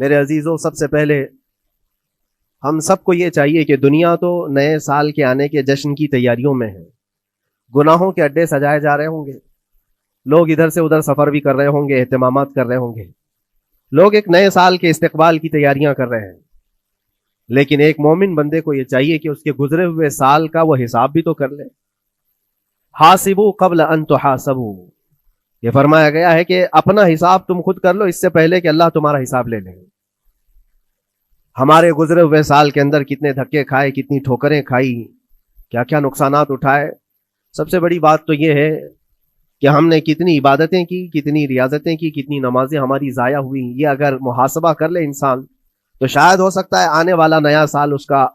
میرے عزیزوں، سب سے پہلے ہم سب کو یہ چاہیے کہ دنیا تو نئے سال کے آنے کے جشن کی تیاریوں میں ہے. گناہوں کے اڈے سجائے جا رہے ہوں گے، لوگ ادھر سے ادھر سفر بھی کر رہے ہوں گے، اہتمامات کر رہے ہوں گے، لوگ ایک نئے سال کے استقبال کی تیاریاں کر رہے ہیں. لیکن ایک مومن بندے کو یہ چاہیے کہ اس کے گزرے ہوئے سال کا وہ حساب بھی تو کر لے. حاسبوا قبل ان تحاسبوا، یہ فرمایا گیا ہے کہ اپنا حساب تم خود کر لو اس سے پہلے کہ اللہ تمہارا حساب لے لے. ہمارے گزرے ہوئے سال کے اندر کتنے دھکے کھائے، کتنی ٹھوکریں کھائی، کیا کیا نقصانات اٹھائے. سب سے بڑی بات تو یہ ہے کہ ہم نے کتنی عبادتیں کی، کتنی ریاضتیں کی، کتنی نمازیں ہماری ضائع ہوئی. یہ اگر محاسبہ کر لے انسان تو شاید ہو سکتا ہے آنے والا نیا سال اس کا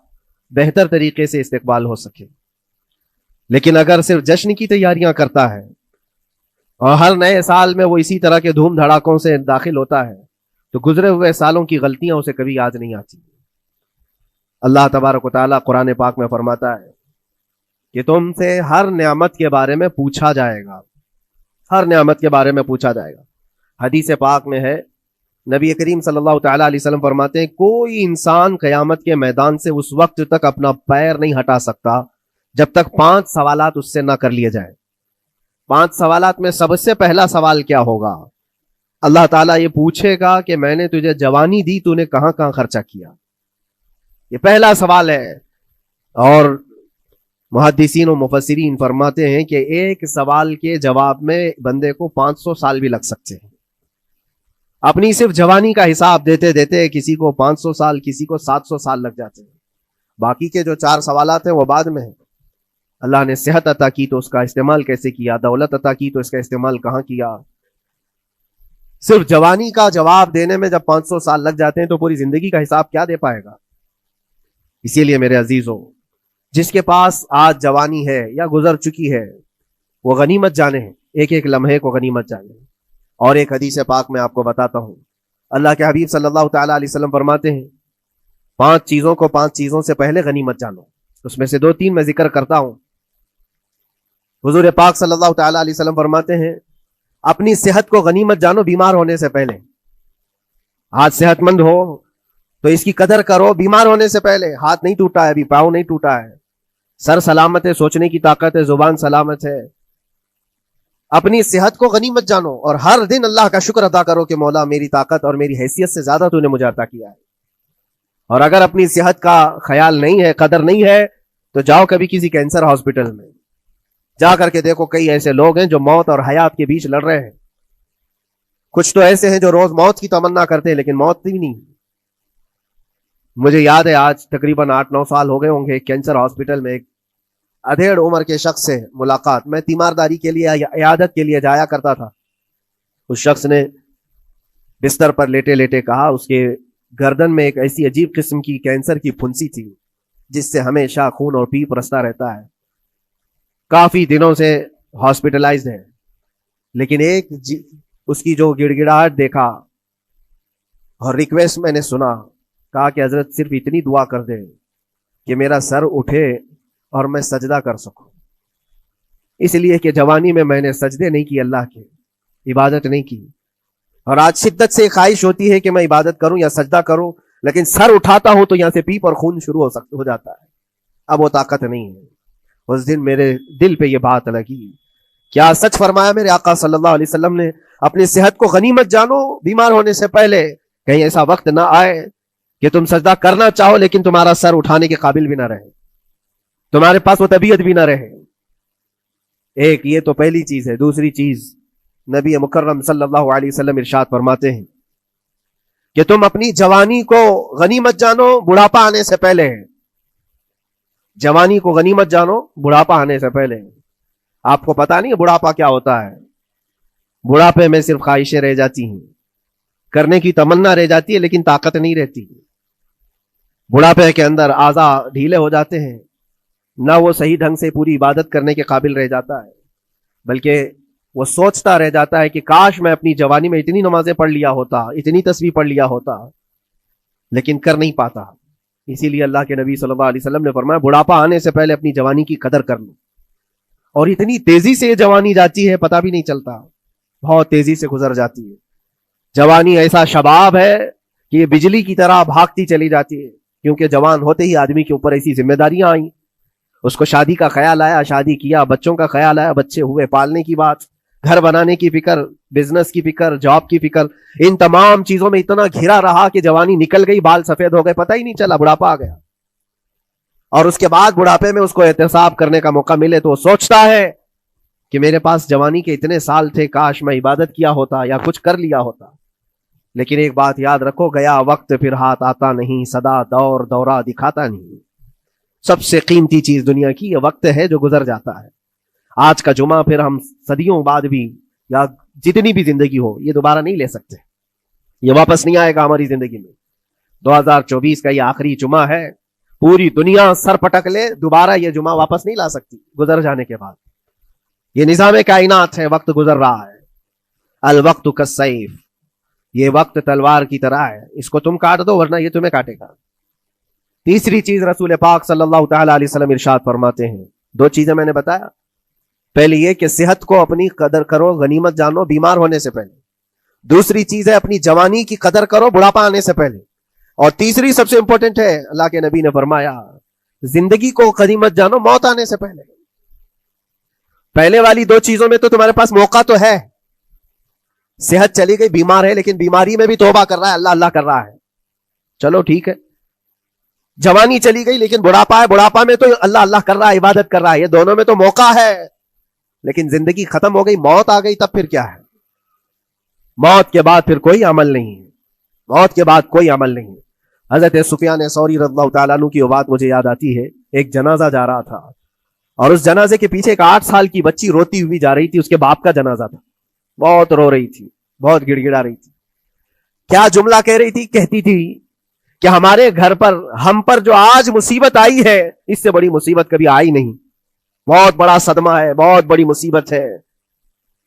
بہتر طریقے سے استقبال ہو سکے. لیکن اگر صرف جشن کی تیاریاں کرتا ہے اور ہر نئے سال میں وہ اسی طرح کے دھوم دھڑاکوں سے داخل ہوتا ہے تو گزرے ہوئے سالوں کی غلطیاں اسے کبھی یاد نہیں آتی. اللہ تبارک و تعالیٰ قرآن پاک میں فرماتا ہے کہ تم سے ہر نعمت کے بارے میں پوچھا جائے گا، ہر نعمت کے بارے میں پوچھا جائے گا. حدیث پاک میں ہے، نبی کریم صلی اللہ تعالیٰ علیہ وسلم فرماتے ہیں کوئی انسان قیامت کے میدان سے اس وقت تک اپنا پیر نہیں ہٹا سکتا جب تک 5 سوالات اس سے نہ کر لیے جائیں. 5 سوالات میں سب سے پہلا سوال کیا ہوگا؟ اللہ تعالیٰ یہ پوچھے گا کہ میں نے تجھے جوانی دی، تو نے کہاں کہاں خرچہ کیا. یہ پہلا سوال ہے. اور محدثین و مفسرین فرماتے ہیں کہ ایک سوال کے جواب میں بندے کو 500 سال بھی لگ سکتے ہیں. اپنی صرف جوانی کا حساب دیتے دیتے کسی کو 500 سال، کسی کو 700 سال لگ جاتے ہیں. باقی کے جو 4 سوالات ہیں وہ بعد میں ہیں. اللہ نے صحت عطا کی تو اس کا استعمال کیسے کیا، دولت عطا کی تو اس کا استعمال کہاں کیا. صرف جوانی کا جواب دینے میں جب 500 سال لگ جاتے ہیں تو پوری زندگی کا حساب کیا دے پائے گا. اسی لیے میرے عزیزوں، جس کے پاس آج جوانی ہے یا گزر چکی ہے وہ غنیمت جانے ہیں، ایک ایک لمحے کو غنیمت جانے ہیں. اور ایک حدیث پاک میں آپ کو بتاتا ہوں، اللہ کے حبیب صلی اللہ تعالیٰ علیہ وسلم فرماتے ہیں 5 چیزوں کو 5 چیزوں سے پہلے غنیمت جانو. اس میں سے 2-3 میں ذکر کرتا ہوں. حضور پاک صلی اللہ تعالیٰ علیہ وسلم فرماتے ہیں اپنی صحت کو غنیمت جانو بیمار ہونے سے پہلے. آج صحت مند ہو تو اس کی قدر کرو بیمار ہونے سے پہلے. ہاتھ نہیں ٹوٹا ہے ابھی، پاؤں نہیں ٹوٹا ہے، سر سلامت ہے، سوچنے کی طاقت ہے، زبان سلامت ہے. اپنی صحت کو غنیمت جانو اور ہر دن اللہ کا شکر ادا کرو کہ مولا میری طاقت اور میری حیثیت سے زیادہ تو نے مجھے عطا کیا ہے. اور اگر اپنی صحت کا خیال نہیں ہے، قدر نہیں ہے، تو جاؤ کبھی کسی کینسر ہاسپٹل میں جا کر کے دیکھو. کئی ایسے لوگ ہیں جو موت اور حیات کے بیچ لڑ رہے ہیں. کچھ تو ایسے ہیں جو روز موت کی تمنا کرتے ہیں لیکن موت بھی نہیں. مجھے یاد ہے آج تقریباً 8-9 سال ہو گئے ہوں گے، کینسر ہاسپٹل میں ایک ادھیڑ عمر کے شخص سے ملاقات. میں تیمارداری کے لیے یا عیادت کے لیے جایا کرتا تھا. اس شخص نے بستر پر لیٹے لیٹے کہا اس کے گردن میں ایک ایسی عجیب قسم کی کینسر کی پھنسی تھی جس سے ہمیشہ خون اور پیپ رستا رہتا ہے. کافی دنوں سے ہاسپٹلائزڈ ہے. لیکن ایک اس کی جو گڑ گڑاہٹ دیکھا اور ریکویسٹ میں نے سنا، کہا کہ حضرت صرف اتنی دعا کر دے کہ میرا سر اٹھے اور میں سجدہ کر سکوں. اس لیے کہ جوانی میں نے سجدے نہیں کی، اللہ کے عبادت نہیں کی. اور آج شدت سے خواہش ہوتی ہے کہ میں عبادت کروں یا سجدہ کروں، لیکن سر اٹھاتا ہوں تو یہاں سے پیپ اور خون شروع ہو جاتا ہے. اب وہ طاقت نہیں ہے. اس دن میرے دل پہ یہ بات لگی، کیا سچ فرمایا میرے آقا صلی اللہ علیہ وسلم نے اپنی صحت کو غنیمت جانو بیمار ہونے سے پہلے. کہیں ایسا وقت نہ آئے کہ تم سجدہ کرنا چاہو لیکن تمہارا سر اٹھانے کے قابل بھی نہ رہے، تمہارے پاس وہ طبیعت بھی نہ رہے. ایک یہ تو پہلی چیز ہے. دوسری چیز، نبی مکرم صلی اللہ علیہ وسلم ارشاد فرماتے ہیں کہ تم اپنی جوانی کو غنیمت جانو بڑھاپا آنے سے پہلے. جوانی کو غنیمت جانو بڑھاپا آنے سے پہلے. آپ کو پتا نہیں بڑھاپا کیا ہوتا ہے؟ بڑھاپے میں صرف خواہشیں رہ جاتی ہیں، کرنے کی تمنا رہ جاتی ہے لیکن طاقت نہیں رہتی. بڑھاپے کے اندر اعضاء ڈھیلے ہو جاتے ہیں، نہ وہ صحیح ڈھنگ سے پوری عبادت کرنے کے قابل رہ جاتا ہے، بلکہ وہ سوچتا رہ جاتا ہے کہ کاش میں اپنی جوانی میں اتنی نمازیں پڑھ لیا ہوتا، اتنی تسبیح پڑھ لیا ہوتا، لیکن کر نہیں پاتا. اسی لیے اللہ کے نبی صلی اللہ علیہ وسلم نے فرمایا بڑھاپا آنے سے پہلے اپنی جوانی کی قدر کر لو. اور اتنی تیزی سے یہ جوانی جاتی ہے پتہ بھی نہیں چلتا، بہت تیزی سے گزر جاتی ہے. جوانی ایسا شباب ہے کہ یہ بجلی کی طرح بھاگتی چلی جاتی ہے، کیونکہ جوان ہوتے ہی آدمی کے اوپر ایسی ذمہ داریاں آئیں، اس کو شادی کا خیال آیا، شادی کیا، بچوں کا خیال آیا، بچے ہوئے، پالنے کی بات، گھر بنانے کی فکر، بزنس کی فکر، جاب کی فکر، ان تمام چیزوں میں اتنا گھرا رہا کہ جوانی نکل گئی، بال سفید ہو گئے، پتہ ہی نہیں چلا، بڑھاپا آ گیا۔ اور اس کے بعد بڑھاپے میں اس کو احتساب کرنے کا موقع ملے تو وہ سوچتا ہے کہ میرے پاس جوانی کے اتنے سال تھے، کاش میں عبادت کیا ہوتا یا کچھ کر لیا ہوتا۔ لیکن ایک بات یاد رکھو، گیا وقت پھر ہاتھ آتا نہیں، سدا دور دورہ دکھاتا نہیں۔ سب سے قیمتی چیز دنیا کی یہ وقت ہے جو گزر جاتا ہے۔ آج کا جمعہ پھر ہم صدیوں بعد بھی یا جتنی بھی زندگی ہو یہ دوبارہ نہیں لے سکتے، یہ واپس نہیں آئے گا ہماری زندگی میں۔ 2024 کا یہ آخری جمعہ ہے، پوری دنیا سر پٹک لے، دوبارہ یہ جمعہ واپس نہیں لا سکتی گزر جانے کے بعد۔ یہ نظام کائنات ہے، وقت گزر رہا ہے۔ الوقت کالسیف، یہ وقت تلوار کی طرح ہے، اس کو تم کاٹ دو ورنہ یہ تمہیں کاٹے گا۔ تیسری چیز رسول پاک صلی اللہ تعالی علیہ وسلم ارشاد فرماتے ہیں، دو چیزیں میں نے بتایا، پہلی یہ کہ صحت کو اپنی قدر کرو، غنیمت جانو بیمار ہونے سے پہلے۔ دوسری چیز ہے اپنی جوانی کی قدر کرو بڑھاپا آنے سے پہلے۔ اور تیسری سب سے امپورٹنٹ ہے، اللہ کے نبی نے فرمایا زندگی کو غنیمت جانو موت آنے سے پہلے۔ پہلے والی دو چیزوں میں تو تمہارے پاس موقع تو ہے، صحت چلی گئی، بیمار ہے، لیکن بیماری میں بھی توبہ کر رہا ہے، اللہ اللہ کر رہا ہے، چلو ٹھیک ہے۔ جوانی چلی گئی لیکن بڑھاپا ہے، بڑھاپا میں تو اللہ اللہ کر رہا ہے، عبادت کر رہا ہے، یہ دونوں میں تو موقع ہے۔ لیکن زندگی ختم ہو گئی، موت آ گئی، تب پھر کیا ہے؟ موت کے بعد پھر کوئی عمل نہیں ہے، موت کے بعد کوئی عمل نہیں ہے۔ حضرت سفیان ثوری رضی اللہ تعالیٰ عنہ کی وہ بات مجھے یاد آتی ہے، ایک جنازہ جا رہا تھا اور اس جنازے کے پیچھے ایک 8 سال کی بچی روتی ہوئی جا رہی تھی، اس کے باپ کا جنازہ تھا، بہت رو رہی تھی، بہت گڑ گڑا رہی تھی۔ کیا جملہ کہہ رہی تھی؟ کہتی تھی کہ ہمارے گھر پر، ہم پر جو آج مصیبت آئی ہے اس سے بڑی مصیبت کبھی آئی نہیں، بہت بڑا صدمہ ہے، بہت بڑی مصیبت ہے۔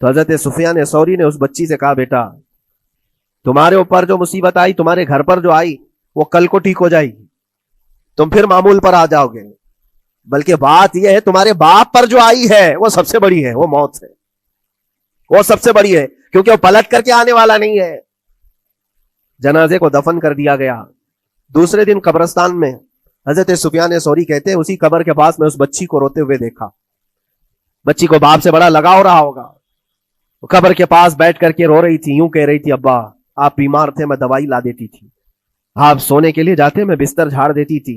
تو حضرت سفیان ثوری نے اس بچی سے کہا، بیٹا تمہارے اوپر جو مصیبت آئی، تمہارے گھر پر جو آئی، وہ کل کو ٹھیک ہو جائے گی، تم پھر معمول پر آ جاؤ گے، بلکہ بات یہ ہے تمہارے باپ پر جو آئی ہے وہ سب سے بڑی ہے، وہ موت ہے، وہ سب سے بڑی ہے، کیونکہ وہ پلٹ کر کے آنے والا نہیں ہے۔ جنازے کو دفن کر دیا گیا۔ دوسرے دن قبرستان میں حضرت سفیان ثوری کہتے ہیں اسی قبر کے پاس میں اس بچی کو روتے ہوئے دیکھا۔ بچی کو باپ سے بڑا لگاؤ رہا ہوگا، وہ قبر کے پاس بیٹھ کر کے رو رہی تھی، یوں کہہ رہی تھی، ابا آپ بیمار تھے، میں دوائی لا دیتی تھی، آپ سونے کے لیے جاتے میں بستر جھاڑ دیتی تھی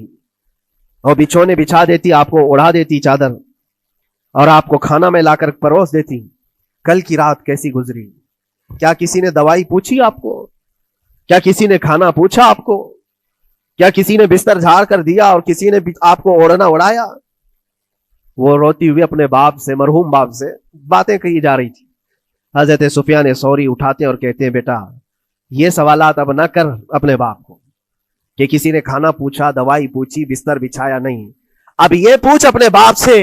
اور بچھونے بچھا دیتی، آپ کو اڑا دیتی چادر، اور آپ کو کھانا میں لا کر پروس دیتی۔ کل کی رات کیسی گزری؟ کیا کسی نے دوائی پوچھی آپ کو؟ کیا کسی نے کھانا پوچھا آپ کو؟ کیا کسی نے بستر جھاڑ کر دیا اور کسی نے آپ کو اوڑھنا اڑایا؟ وہ روتی ہوئی اپنے باپ سے، مرحوم باپ سے باتیں کہی جا رہی تھی۔ حضرت سفیان ثوری اٹھاتے اور کہتے ہیں، بیٹا یہ سوالات اب نہ کر اپنے باپ کو کہ کسی نے کھانا پوچھا، دوائی پوچھی، بستر بچھایا، نہیں، اب یہ پوچھ اپنے باپ سے،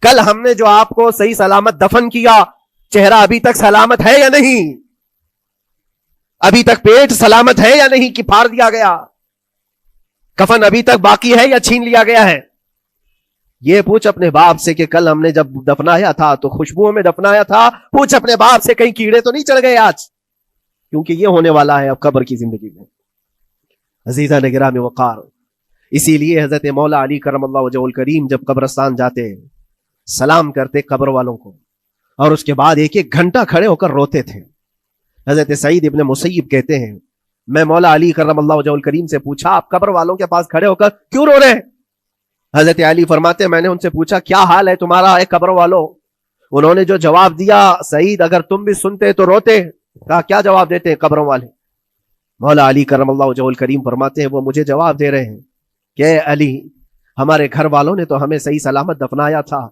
کل ہم نے جو آپ کو صحیح سلامت دفن کیا، چہرہ ابھی تک سلامت ہے یا نہیں؟ ابھی تک پیٹ سلامت ہے یا نہیں کہ پھاڑ دیا گیا؟ کفن ابھی تک باقی ہے یا چھین لیا گیا ہے؟ یہ پوچھ اپنے باپ سے کہ کل ہم نے جب دفنایا تھا تو خوشبوؤں میں دفنایا تھا، پوچھ اپنے باپ سے کہیں کیڑے تو نہیں چڑھ گئے آج، کیونکہ یہ ہونے والا ہے اب قبر کی زندگی میں۔ عزیزہ نگرامی وقار، اسی لیے حضرت مولا علی کرم اللہ وجہہ الکریم جب قبرستان جاتے سلام کرتے قبر والوں کو، اور اس کے بعد ایک ایک گھنٹہ کھڑے ہو کر روتے تھے۔ حضرت سعید ابن مسیب کہتے ہیں، میں مولا علی کرم اللہ وجہہ الکریم سے پوچھا آپ قبر والوں کے پاس کھڑے ہو کر کیوں رو رہے ہیں؟ حضرت علی فرماتے ہیں میں نے ان سے پوچھا کیا حال ہے تمہارا اے قبر والوں؟ انہوں نے جو جواب دیا، سعید اگر تم بھی سنتے تو روتے۔ کہا کیا جواب دیتے ہیں قبروں والے؟ مولا علی کرم اللہ وجہہ الکریم فرماتے ہیں وہ مجھے جواب دے رہے ہیں کہ اے علی، ہمارے گھر والوں نے تو ہمیں صحیح سلامت دفنایا تھا،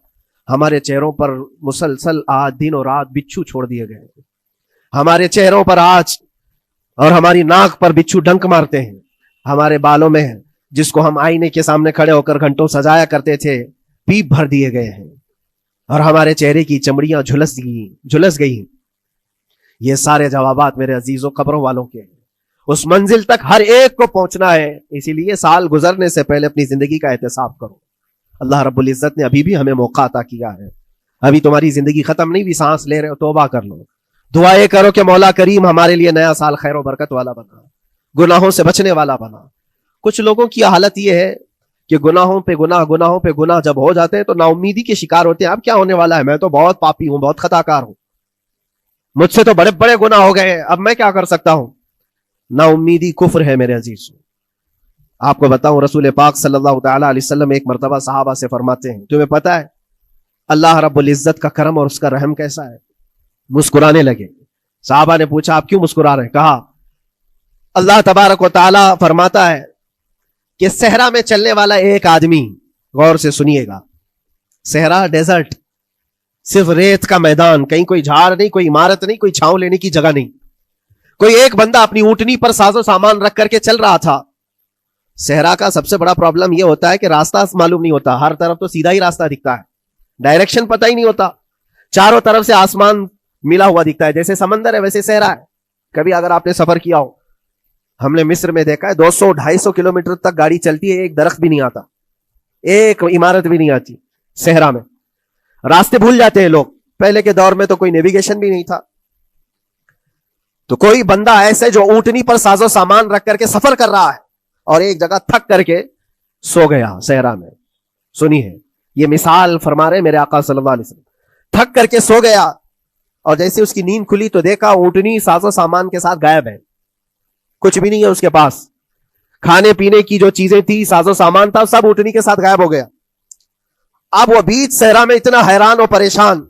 ہمارے چہروں پر مسلسل آج دن اور رات بچھو چھوڑ دیے گئے، ہمارے چہروں پر آج اور ہماری ناک پر بچھو ڈنک مارتے ہیں، ہمارے بالوں میں جس کو ہم آئینے کے سامنے کھڑے ہو کر گھنٹوں سجایا کرتے تھے پیپ بھر دیے گئے ہیں، اور ہمارے چہرے کی چمڑیاں جھلس گئی۔ یہ سارے جوابات میرے عزیزوں قبروں والوں کے ہیں۔ اس منزل تک ہر ایک کو پہنچنا ہے، اسی لیے سال گزرنے سے پہلے اپنی زندگی کا احتساب کرو۔ اللہ رب العزت نے ابھی بھی ہمیں موقع عطا کیا ہے، ابھی تمہاری زندگی ختم نہیں ہوئی، سانس لے رہے ہو، توبہ کر لو، دعائیں کرو کہ مولا کریم ہمارے لیے نیا سال خیر و برکت والا بنا، گناہوں سے بچنے والا بنا. کچھ لوگوں کی حالت یہ ہے کہ گناہوں پہ گناہ جب ہو جاتے ہیں تو نا امیدی کے شکار ہوتے ہیں. اب کیا ہونے والا ہے, میں تو بہت پاپی ہوں, بہت خطا کار ہوں, مجھ سے تو بڑے بڑے گناہ ہو گئے, اب میں کیا کر سکتا ہوں. نا امیدی کفر ہے میرے عزیز. آپ کو بتاؤں, رسول پاک صلی اللہ تعالی علیہ وسلم ایک مرتبہ صحابہ سے فرماتے ہیں, تمہیں پتا ہے اللہ رب العزت کا کرم اور اس کا رحم کیسا ہے؟ مسکرانے لگے. صحابہ نے پوچھا آپ کیوں مسکرا رہے ہیں؟ کہا اللہ تبارک و تعالی فرماتا ہے کہ صحرا میں چلنے والا ایک آدمی, غور سے سنیے گا, صحرا ڈیزرٹ, صرف ریت کا میدان, کہیں کوئی جھاڑ نہیں, کوئی عمارت نہیں, کوئی چھاؤں لینے کی جگہ نہیں. کوئی ایک بندہ اپنی اونٹنی پر ساز و سامان رکھ کر کے چل رہا تھا. صحرا کا سب سے بڑا پرابلم یہ ہوتا ہے کہ راستہ معلوم نہیں ہوتا, ہر طرف تو سیدھا ہی راستہ دکھتا ہے, ڈائریکشن پتہ ہی نہیں ہوتا, چاروں طرف سے آسمان ملا ہوا دکھتا ہے, جیسے سمندر ہے ویسے صحرا ہے. کبھی اگر آپ نے سفر کیا ہو, ہم نے مصر میں دیکھا ہے 200-250 کلومیٹر تک گاڑی چلتی ہے, ایک درخت بھی نہیں آتا, ایک عمارت بھی نہیں آتی صحرا میں. راستے بھول جاتے ہیں لوگ. پہلے کے دور میں تو کوئی نیویگیشن بھی نہیں تھا. تو کوئی بندہ ایسے جو اونٹنی پر ساز و سامان رکھ کر کے سفر کر رہا ہے اور ایک جگہ تھک کر کے سو گیا صحرا میں. سنیے, یہ مثال فرما رہے میرے آقا صلی اللہ علیہ وسلم. تھک کر کے سو گیا اور جیسے اس کی نیند کھلی تو دیکھا اونٹنی ساز و سامان کے ساتھ غائب ہے, کچھ بھی نہیں ہے اس کے پاس. کھانے پینے کی جو چیزیں تھی, ساز و سامان تھا, سب اونٹنی کے ساتھ غائب ہو گیا. اب وہ بیچ صحرا میں اتنا حیران اور پریشان,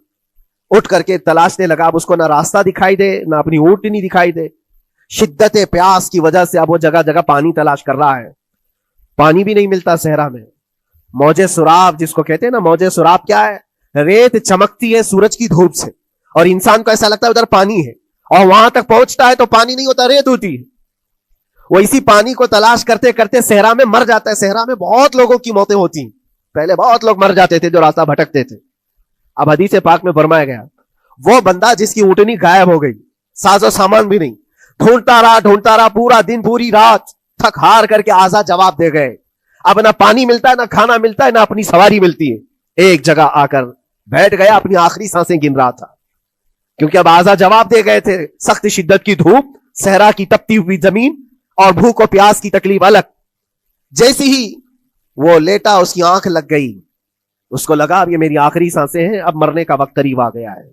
اٹھ کر کے تلاشنے لگا. اب اس کو نہ راستہ دکھائی دے, نہ اپنی اونٹنی دکھائی دے. شدت پیاس کی وجہ سے اب وہ جگہ جگہ پانی تلاش کر رہا ہے, پانی بھی نہیں ملتا صحرا میں. موج سراب جس کو کہتے ہیں نا, موج سراب کیا ہے؟ ریت چمکتی ہے سورج کی دھوپ سے اور انسان کو ایسا لگتا ہے ادھر پانی ہے, اور وہاں تک پہنچتا ہے تو پانی نہیں ہوتا, ریت ہوتی ہے. وہ اسی پانی کو تلاش کرتے کرتے صحرا میں مر جاتا ہے. صحرا میں بہت لوگوں کی موتیں ہوتی ہیں, پہلے بہت لوگ مر جاتے تھے جو راستہ بھٹکتے تھے. اب حدیث پاک میں فرمایا گیا وہ بندہ جس کی اونٹنی غائب ہو گئی, ساز و سامان بھی نہیں, ڈھونڈتا رہا پورا دن پوری رات, تھک ہار کر کے آزا جواب دے گئے. اب نہ پانی ملتا ہے, نہ کھانا ملتا ہے, نہ اپنی سواری ملتی ہے. ایک جگہ آ کر بیٹھ گیا, اپنی آخری سانسیں گن رہا تھا, کیونکہ اب آزا جواب دے گئے تھے. سخت شدت کی دھوپ, صحرا کی تپتی ہوئی زمین اور بھوک و پیاس کی تکلیف الگ. جیسی ہی وہ لیٹا اس کی آنکھ لگ گئی, اس کو لگا اب یہ میری آخری سانسیں ہیں, اب مرنے کا وقت قریب آ گیا ہے.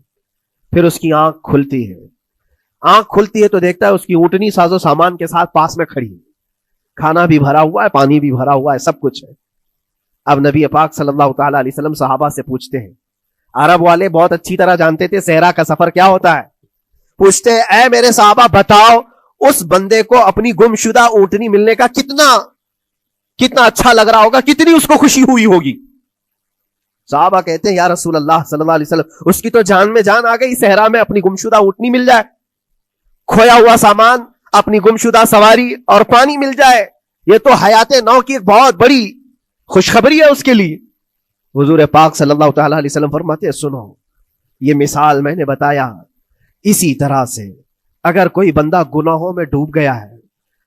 پھر اس کی آنکھ کھلتی ہے. آنکھ کھلتی ہے تو دیکھتا ہے اس کی اونٹنی ساز و سامان کے ساتھ پاس میں کھڑی ہے, کھانا بھی بھرا ہوا ہے, پانی بھی بھرا ہوا ہے, سب کچھ ہے. اب نبی پاک صلی اللہ تعالی علیہ وسلم صحابہ سے پوچھتے ہیں, عرب والے بہت اچھی طرح جانتے تھے صحرا کا سفر کیا ہوتا ہے. پوچھتے ہیں اے میرے صحابہ بتاؤ اس بندے کو اپنی گمشدہ اونٹنی ملنے کا کتنا اچھا لگ رہا ہوگا, کتنی اس کو خوشی ہوئی ہوگی. صحابہ کہتے ہیں یا رسول اللہ صلی اللہ علیہ وسلم اس کی تو جان میں جان آ گئی, صحرا میں اپنی گمشدہ اونٹنی مل جائے, کھویا ہوا سامان, اپنی گمشدہ سواری اور پانی مل جائے, یہ تو حیات نو کی ایک بہت بڑی خوشخبری ہے اس کے لیے. حضور پاک صلی اللہ تعالی علیہ وسلم فرماتے ہیں سنو, یہ مثال میں نے بتایا, اسی طرح سے اگر کوئی بندہ گناہوں میں ڈوب گیا ہے,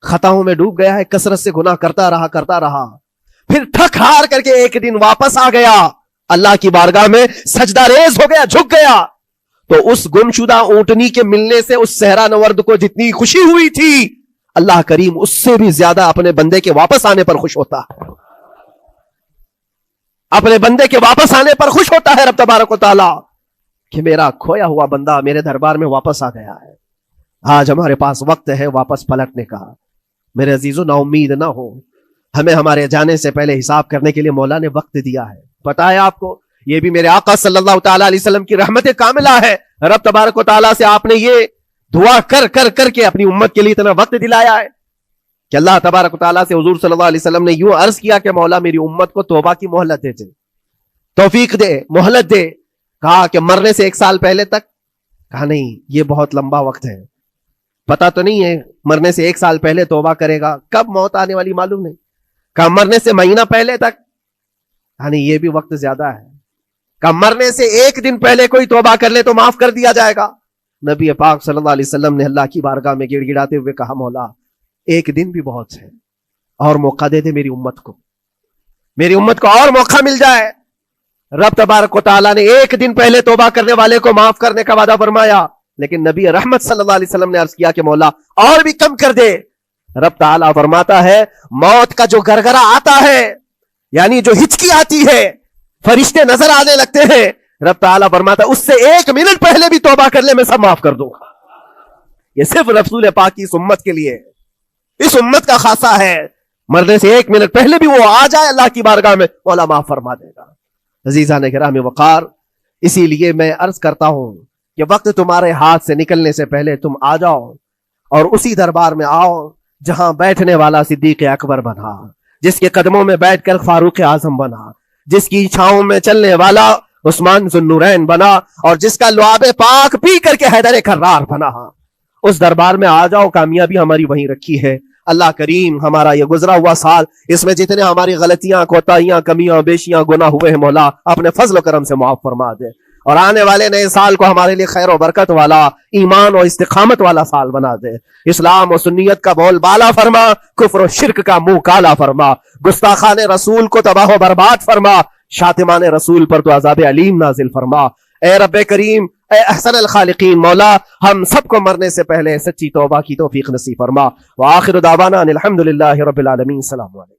خطاؤں میں ڈوب گیا ہے, کثرت سے گناہ کرتا رہا, پھر تھک ہار کر کے ایک دن واپس آ گیا, اللہ کی بارگاہ میں سجدہ ریز ہو گیا, جھک گیا, تو اس گمشدہ اونٹنی کے ملنے سے اس صحرا نورد کو جتنی خوشی ہوئی تھی, اللہ کریم اس سے بھی زیادہ اپنے بندے کے واپس آنے پر خوش ہوتا ہے. اپنے بندے کے واپس آنے پر خوش ہوتا ہے رب تبارک و تعالی کہ میرا کھویا ہوا بندہ میرے دربار میں واپس آ گیا ہے. آج ہمارے پاس وقت ہے واپس پلٹنے کا. میرے عزیزو نا امید نہ ہو, ہمیں ہمارے جانے سے پہلے حساب کرنے کے لیے مولا نے وقت دیا ہے. پتا ہے آپ کو, یہ بھی میرے آقا صلی اللہ تعالی علیہ وسلم کی رحمت کاملہ ہے. رب تبارک و تعالیٰ سے آپ نے یہ دعا کر کر کر کے اپنی امت کے لیے اتنا وقت دلایا ہے کہ اللہ تبارک و تعالیٰ سے حضور صلی اللہ علیہ وسلم نے یوں عرض کیا کہ مولا میری امت کو توبہ کی مہلت دے, توفیق دے, مہلت دے. کہا کہ مرنے سے 1 سال پہلے تک؟ کہا نہیں, یہ بہت لمبا وقت ہے, پتا تو نہیں ہے مرنے سے 1 سال پہلے توبہ کرے گا, کب موت آنے والی معلوم نہیں. کہا مرنے سے مہینہ پہلے تک؟ کہا نہیں, یہ بھی وقت زیادہ ہے. کہا مرنے سے 1 دن پہلے کوئی توبہ کر لے تو معاف کر دیا جائے گا. نبی پاک صلی اللہ علیہ وسلم نے اللہ کی بارگاہ میں گڑ گڑاتے ہوئے کہا مولا 1 دن بھی بہت ہے, اور موقع دے دے میری امت کو اور موقع مل جائے. رب تبارک و تعالیٰ نے 1 دن پہلے توبہ کرنے والے کو معاف کرنے کا وعدہ فرمایا, لیکن نبی رحمت صلی اللہ علیہ وسلم نے عرض کیا کہ مولا اور بھی کم کر دے. رب تعالیٰ فرماتا ہے موت کا جو گرگرا آتا ہے، یعنی جو ہچکی آتی ہے، فرشتے نظر آنے لگتے ہیں، رب تعالیٰ فرماتا ہے اس سے 1 منٹ پہلے بھی توبہ کر لے میں سب معاف کر دوں گا۔ یہ صرف رسول پاک کی اس امت کے لیے، اس امت کا خاصہ ہے، مرنے سے 1 منٹ پہلے بھی وہ آ جائے اللہ کی بارگاہ میں، مولا معاف فرما دے گا۔ عزیزان کرام وقار، اسی لیے میں عرض کرتا ہوں کہ وقت تمہارے ہاتھ سے نکلنے سے پہلے تم آ جاؤ اور اسی دربار میں آؤ جہاں بیٹھنے والا صدیق اکبر بنا، جس کے قدموں میں بیٹھ کر فاروق اعظم بنا، جس کی چھاؤں میں چلنے والا عثمان ذو النورین بنا، اور جس کا لعاب پاک پی کر کے حیدر کرار بنا۔ اس دربار میں آ جاؤ، کامیابی ہماری وہیں رکھی ہے۔ اللہ کریم ہمارا یہ گزرا ہوا سال، اس میں جتنے ہماری غلطیاں، کوتاہیاں، کمیاں، بیشیاں، گناہ ہوئے ہیں، مولا اپنے فضل و کرم سے معاف فرما دے، اور آنے والے نئے سال کو ہمارے لیے خیر و برکت والا، ایمان و استقامت والا سال بنا دے۔ اسلام و سنیت کا بول بالا فرما، کفر و شرک کا منہ کالا فرما، گستاخان رسول کو تباہ و برباد فرما، شاتمان رسول پر تو عذاب علیم نازل فرما۔ اے رب کریم، اے احسن الخالقین، مولا ہم سب کو مرنے سے پہلے سچی توبہ کی توفیق نصیب فرما۔ وآخر دعوانا ان الحمدللہ رب العالمین۔ السلام علیکم۔